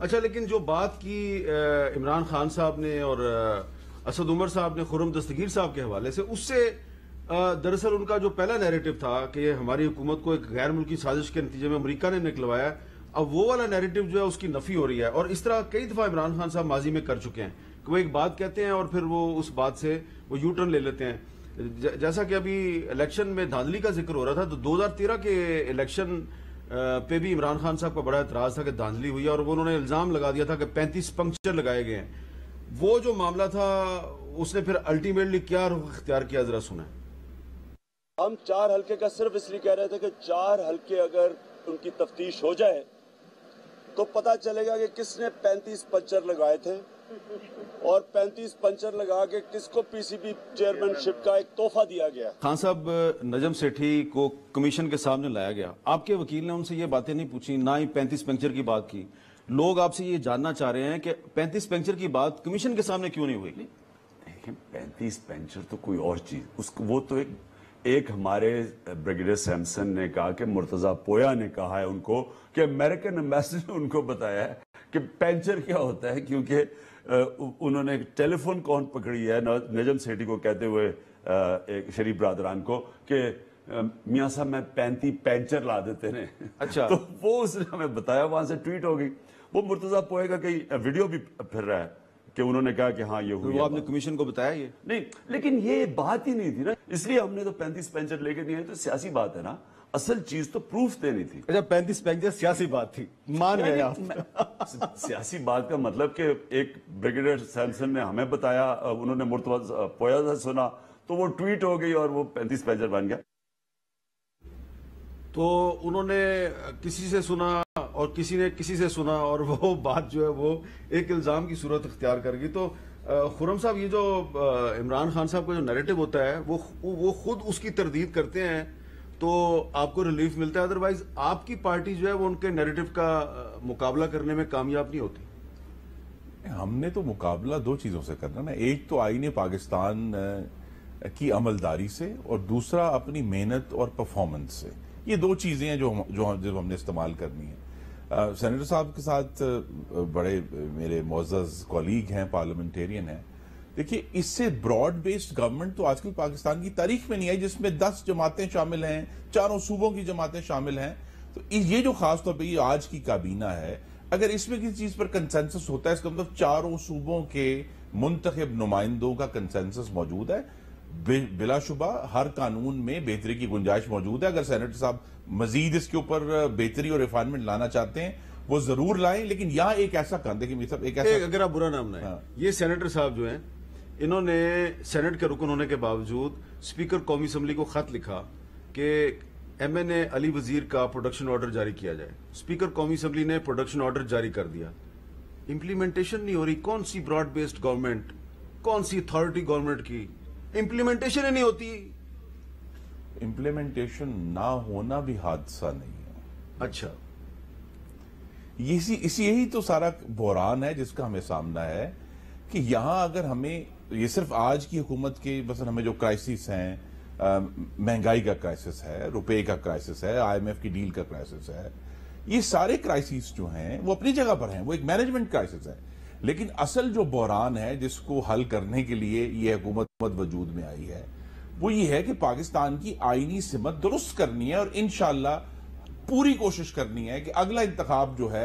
اچھا، لیکن جو بات کی عمران خان صاحب نے اور اسد عمر صاحب نے خرم دستگیر صاحب کے حوالے سے، اس سے دراصل ان کا جو پہلا نیریٹو تھا کہ ہماری حکومت کو ایک غیر ملکی سازش کے نتیجے میں امریکہ نے نکلوایا، اب وہ والا نیریٹو جو ہے اس کی نفی ہو رہی ہے، اور اس طرح کئی دفعہ عمران خان صاحب ماضی میں کر چکے ہیں کہ وہ ایک بات کہتے ہیں اور پھر وہ اس بات سے وہ یو ٹرن لے لیتے ہیں۔ جیسا کہ ابھی الیکشن میں دھاندلی کا ذکر ہو رہا تھا، تو 2013 کے الیکشن پہ بھی عمران خان صاحب کا بڑا اعتراض تھا کہ دھاندلی ہوئی ہے، اور انہوں نے الزام لگا دیا تھا کہ 35 پنکچر لگائے گئے ہیں۔ وہ جو معاملہ تھا اس نے پھر الٹیمیٹلی کیا رخ اختیار کیا، ذرا سنیں۔ ہم 4 حلقے کا صرف اس لیے کہہ رہے تھے کہ 4 حلقے اگر ان کی تفتیش ہو جائے تو پتہ چلے گا کہ کس نے 35 پنچر لگائے تھے اور 35 پنچر لگا کے کس کو پی سی بی چیئرمین شپ کا ایک تحفہ دیا گیا۔ خان صاحب، نجم سیٹھی کو کمیشن کے سامنے لایا گیا، آپ کے وکیل نے ان سے یہ باتیں نہیں پوچھی، نہ ہی 35 پنچر کی بات کی۔ لوگ آپ سے یہ جاننا چاہ رہے ہیں کہ 35 پنچر کی بات کمیشن کے سامنے کیوں نہیں ہوئی؟ 35 پنچر تو کوئی اور چیز، وہ تو ایک ہمارے بریگیڈیئر سیمسن نے کہا کہ مرتضی پویا نے کہا ہے ان کو کہ امریکن ایمبیسڈر نے ان کو بتایا ہے کہ پنچر کیا ہوتا ہے، کیونکہ انہوں نے ٹیلی فون کال پکڑی ہے نجم سیٹھی کو کہتے ہوئے ایک شریف برادران کو کہ میاں صاحب میں 35 پنچر لا دیتے ہیں۔ اچھا، تو وہ اس نے ہمیں بتایا، وہاں سے ٹویٹ ہو گئی۔ وہ مرتضی پویا کا کئی ویڈیو بھی پھر رہا ہے کہ انہوں نے کہا کہ ہاں یہ ہوئی۔ وہ آپ نے کمیشن کو بتایا یہ نہیں، لیکن یہ بات ہی نہیں تھی نا، اس لیے ہم نے تو 35 پنچر لے کے نہیں آئے، تو سیاسی بات ہے نا، اصل چیز تو پروف دینی تھی۔ اچھا، 35 پنچر سیاسی بات تھی، مان گئے آپ؟ سیاسی بات کا مطلب کہ ایک بریگیڈیئر سیمسن نے ہمیں بتایا، انہوں نے مرتضی پویا سے سنا، تو وہ ٹویٹ ہو گئی اور وہ 35 پنچر بن گیا۔ تو انہوں نے کسی سے سنا اور کسی نے کسی سے سنا، اور وہ بات جو ہے وہ ایک الزام کی صورت اختیار کر گئی۔ تو خرم صاحب، یہ جو عمران خان صاحب کا جو نیریٹو ہوتا ہے وہ خود اس کی تردید کرتے ہیں تو آپ کو ریلیف ملتا ہے، ادروائز آپ کی پارٹی جو ہے وہ ان کے نیریٹو کا مقابلہ کرنے میں کامیاب نہیں ہوتی۔ ہم نے تو مقابلہ 2 چیزوں سے کرنا نا، ایک تو آئین پاکستان کی عملداری سے، اور دوسرا اپنی محنت اور پرفارمنس سے۔ یہ 2 چیزیں ہیں جو ہم نے استعمال کرنی ہے۔ سینیٹر صاحب کے ساتھ بڑے میرے معزز کولیگ ہیں، پارلیمنٹیرین ہیں۔ دیکھیے، اس سے براڈ بیسڈ گورنمنٹ تو آج کل پاکستان کی تاریخ میں نہیں آئی، جس میں 10 جماعتیں شامل ہیں، 4 صوبوں کی جماعتیں شامل ہیں۔ تو یہ جو خاص طور پہ یہ آج کی کابینہ ہے، اگر اس میں کسی چیز پر کنسنسس ہوتا ہے، اس کا مطلب 4 صوبوں کے منتخب نمائندوں کا کنسنسس موجود ہے۔ بلا شبہ ہر قانون میں بہتری کی گنجائش موجود ہے۔ اگر سینیٹر صاحب مزید اس کے اوپر بہتری اور ریفائنمنٹ لانا چاہتے ہیں وہ ضرور لائیں، لیکن یہاں ایک ایسا کام دیکھیں، اگر آپ برا نام نہ، یہ سینیٹر صاحب جو ہیں، انہوں نے سینٹ کے رکن ہونے کے باوجود اسپیکر قومی اسمبلی کو خط لکھا کہ ایم این اے علی وزیر کا پروڈکشن آرڈر جاری کیا جائے۔ اسپیکر قومی اسمبلی نے پروڈکشن آرڈر جاری کر دیا، امپلیمنٹیشن نہیں ہو رہی۔ کون سی براڈ بیسڈ گورنمنٹ، کون سی اتھارٹی گورنمنٹ کی امپلیمنٹیشن ہی نہیں ہوتی؟ امپلیمنٹیشن نہ ہونا بھی حادثہ نہیں ہے۔ اچھا، یہی تو سارا بحران ہے جس کا ہمیں سامنا ہے کہ یہاں اگر ہمیں یہ صرف آج کی حکومت کے مثلا ہمیں جو کرائسس ہیں، مہنگائی کا کرائسس ہے، روپے کا کرائسس ہے، آئی ایم ایف کی ڈیل کا کرائسس ہے، یہ سارے کرائسس جو ہیں وہ اپنی جگہ پر ہیں، وہ ایک مینجمنٹ کرائسس ہے۔ لیکن اصل جو بحران ہے جس کو حل کرنے کے لیے یہ حکومت وجود میں آئی ہے، وہ یہ ہے کہ پاکستان کی آئینی سمت درست کرنی ہے، اور انشاءاللہ پوری کوشش کرنی ہے کہ اگلا انتخاب جو ہے